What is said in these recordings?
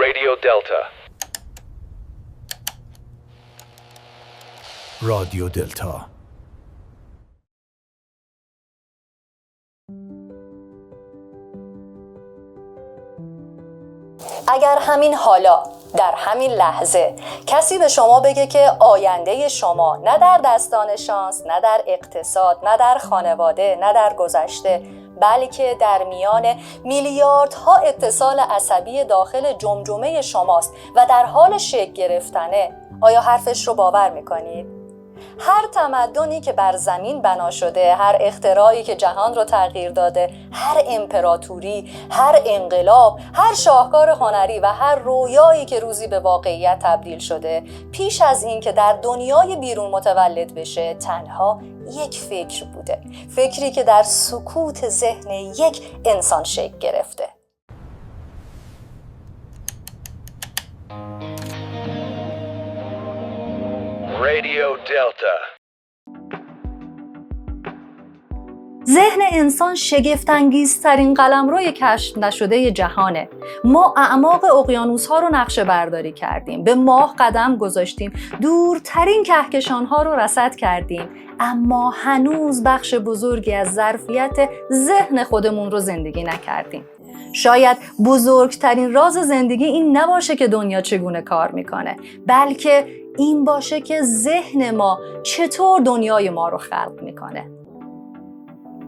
Radio Delta. رادیو دلتا. اگر همین حالا در همین لحظه کسی به شما بگه که آینده شما نه در دستان شانس، نه در اقتصاد، نه در خانواده، نه در گذشته، بلکه در میان میلیاردها اتصال عصبی داخل جمجمه شماست و در حال شکل گرفتنه، آیا حرفش رو باور میکنید؟ هر تمدنی که بر زمین بنا شده، هر اختراعی که جهان رو تغییر داده، هر امپراتوری، هر انقلاب، هر شاهکار هنری و هر رویایی که روزی به واقعیت تبدیل شده، پیش از این که در دنیای بیرون متولد بشه تنها یک فکر بوده، فکری که در سکوت ذهن یک انسان شکل گرفته. Radio Delta. ذهن انسان شگفت‌انگیزترین قلمروی کشف نشده جهانه. ما اعماق اقیانوس‌ها رو نقشه برداری کردیم، به ماه قدم گذاشتیم، دورترین کهکشان‌ها رو رصد کردیم، اما هنوز بخش بزرگی از ظرفیت ذهن خودمون رو زندگی نکردیم. شاید بزرگترین راز زندگی این نباشه که دنیا چگونه کار میکنه، بلکه این باشه که ذهن ما چطور دنیای ما رو خلق میکنه.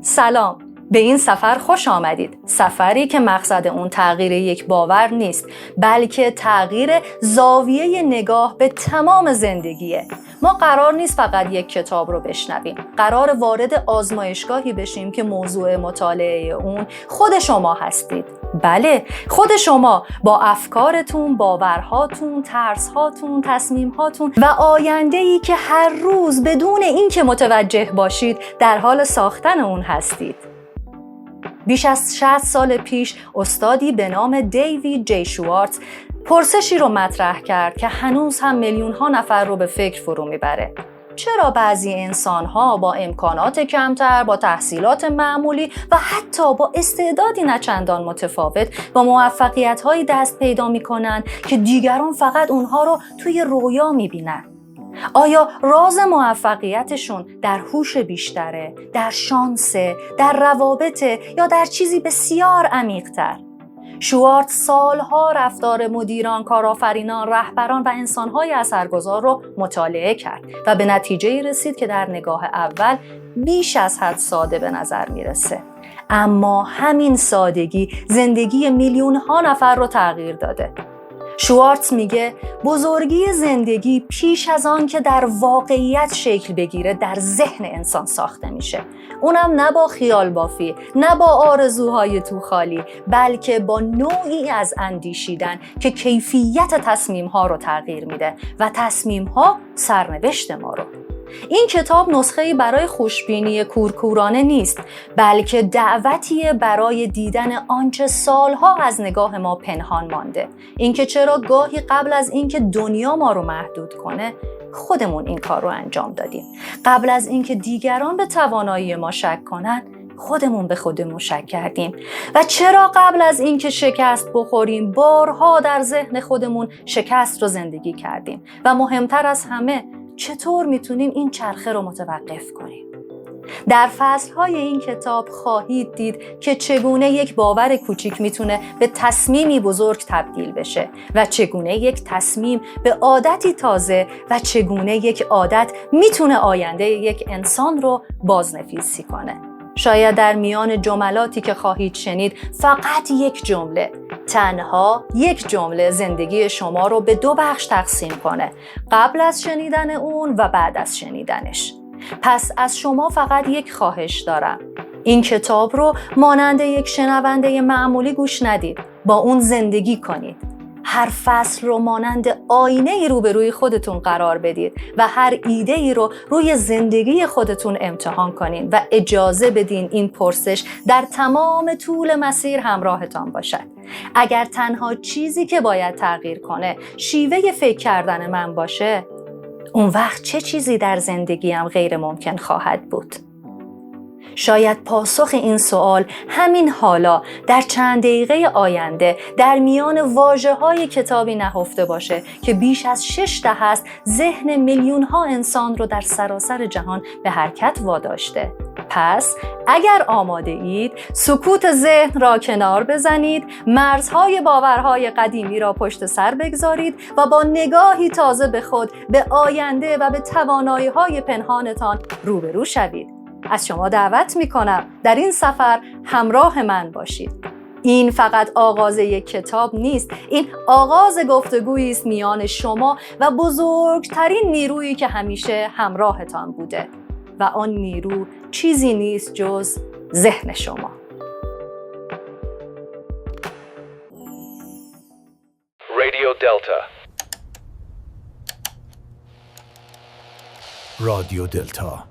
سلام، به این سفر خوش آمدید. سفری که مقصد اون تغییر یک باور نیست، بلکه تغییر زاویه نگاه به تمام زندگیه. ما قرار نیست فقط یک کتاب رو بشنویم، قرار وارد آزمایشگاهی بشیم که موضوع مطالعه اون خود شما هستید. بله، خود شما با افکارتون، باورهاتون، ترسهاتون، تصمیمهاتون و آینده‌ای که هر روز بدون اینکه متوجه باشید در حال ساختن اون هستید. بیش از 60 سال پیش استادی به نام دیوید جی شوارتز پرسشی رو مطرح کرد که هنوز هم میلیون‌ها نفر رو به فکر فرو میبره. چرا بعضی انسان‌ها با امکانات کمتر، با تحصیلات معمولی و حتی با استعدادی نچندان متفاوت با موفقیت‌هایی دست پیدا می‌کنن که دیگران فقط اونها رو توی رویا می‌بینن؟ آیا راز موفقیتشون در هوش بیشتره، در شانسه، در روابطه یا در چیزی بسیار عمیق‌تر؟ شوارتز سالها رفتار مدیران، کارآفرینان، رهبران و انسان‌های اثرگذار رو مطالعه کرد و به نتیجه‌ای رسید که در نگاه اول بیش از حد ساده به نظر میرسه. اما همین سادگی زندگی میلیون‌ها نفر رو تغییر داده. شوارتز میگه بزرگی زندگی پیش از آن که در واقعیت شکل بگیره در ذهن انسان ساخته میشه. اونم نه با خیال بافی، نه با آرزوهای تو خالی، بلکه با نوعی از اندیشیدن که کیفیت تصمیم‌ها رو تغییر میده و تصمیم‌ها سرنوشت ما رو. این کتاب نسخه‌ای برای خوشبینی کورکورانه نیست، بلکه دعوتیه برای دیدن آنچه سالها از نگاه ما پنهان مانده. اینکه چرا گاهی قبل از اینکه دنیا ما رو محدود کنه، خودمون این کار رو انجام دادیم. قبل از اینکه دیگران به توانایی ما شک کنن، خودمون به خودمون شک کردیم. و چرا قبل از اینکه شکست بخوریم، بارها در ذهن خودمون شکست رو زندگی کردیم. و مهمتر از همه، چطور میتونیم این چرخه رو متوقف کنیم؟ در فصلهای این کتاب خواهید دید که چگونه یک باور کوچیک میتونه به تصمیمی بزرگ تبدیل بشه و چگونه یک تصمیم به عادتی تازه و چگونه یک عادت میتونه آینده یک انسان رو بازنویسی کنه. شاید در میان جملاتی که خواهید شنید فقط یک جمله، تنها یک جمله زندگی شما رو به دو بخش تقسیم کنه، قبل از شنیدن اون و بعد از شنیدنش. پس از شما فقط یک خواهش دارم. این کتاب رو مانند یک شنونده معمولی گوش ندید، با اون زندگی کنید. هر فصل رو مانند آینه‌ای روبروی خودتون قرار بدید و هر ایده‌ای رو روی زندگی خودتون امتحان کنین و اجازه بدین این پرسش در تمام طول مسیر همراهتان باشد. اگر تنها چیزی که باید تغییر کنه شیوه فکر کردن من باشه، اون وقت چه چیزی در زندگیم غیر ممکن خواهد بود؟ شاید پاسخ این سوال همین حالا در چند دقیقه آینده در میان واژه‌های کتابی نهفته باشه که بیش از 6 دهه است ذهن میلیون‌ها انسان رو در سراسر جهان به حرکت واداشته. پس اگر آماده اید سکوت ذهن را کنار بزنید، مرزهای باورهای قدیمی را پشت سر بگذارید و با نگاهی تازه به خود، به آینده و به توانایی‌های پنهانتان روبرو شوید. از شما دعوت می‌کنم در این سفر همراه من باشید. این فقط آغاز یک کتاب نیست، این آغاز گفتگویی است میان شما و بزرگترین نیرویی که همیشه همراهتان بوده و آن نیرو چیزی نیست جز ذهن شما. Radio Delta. رادیو دلتا.